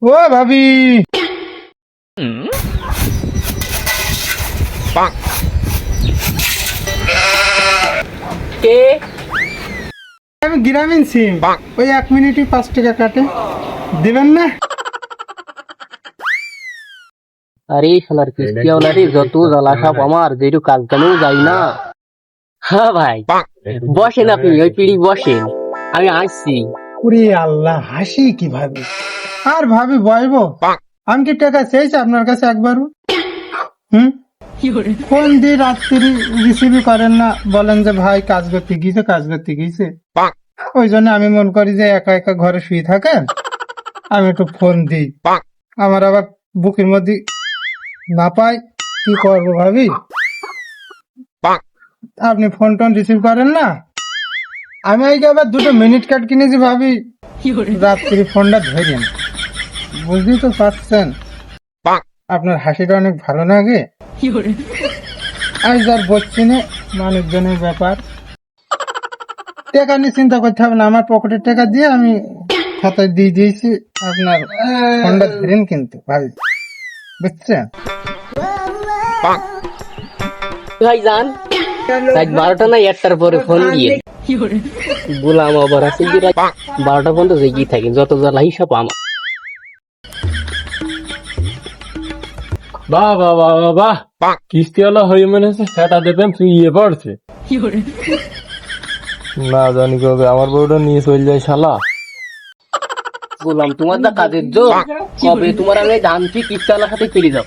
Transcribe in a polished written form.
ও ভাবি, কে? আমি গ্রামীণ সিম, ওই 1 মিনিটই 5 টাকা কাটে, দিবেন না? আরে শালার কিস্তিওয়ালারে যত জ্বালা সব আমার, যেটু কাজ কামেও যাই না। হ্যাঁ ভাই, বসেন আপনি ওই পিড়ি বসেন, আমি আসছি। ওরে আল্লাহ, হাসি কিভাবে? আর ভাবি বলবো, আমি কি টাকা চেয়েছি আপনার কাছে একবারও? হুম, ফোন দিয়ে রাত্রি রিসিভই করেন না, বলেন যে ভাই কাজ করতে গিয়েছে, কাজ করতে গিয়েছে। ওই জন্য আমি মনে করি যে একা একা ঘরে শুয়ে থাকেন, আমি একটু ফোন দিই। আমার আবার বুকের মধ্যে না পাই, কি করবো ভাবি? আপনি ফোন টোন রিসিভ করেন না। আমি আজকে আবার 2 মিনিট কার্ড কিনেছি ভাবি, রাত্রি ফোনটা ধরেন। বুঝতেই তো পারছেন, আপনার হাসিটা অনেক ভালো লাগে। আজ আর বসছি না, মানুষজনের ব্যাপার। টাকা নিয়ে চিন্তা করতে হবে না, আমার পকেটের টাকা দিয়ে আমি খাতায় দিয়ে দিয়েছি। আপনার ফোনটা ধরেন কিন্তু ভাবি, বুঝছেন? ভাই যান, রাত 12টা না 1টার পরে ফোন দিয়ে বললাম আবার আছে যে রাত 12টা পর্যন্ত জেগেই থাকি, যত জ্বালা হিসাব আমার। বাহ বাহ বাহ বাহ বাহ, কিস্তিওয়ালা হয়ে মনে হচ্ছে সেটা দেবেন তুই ইয়ে পড়ছে না জানি কবে আমার বউটা নিয়ে চলে যায় শালা। বললাম তোমার যা কাজের জোর, কবে তোমার আমি ধানছি কিস্তিওয়ালার সাথে ফিরে যাও।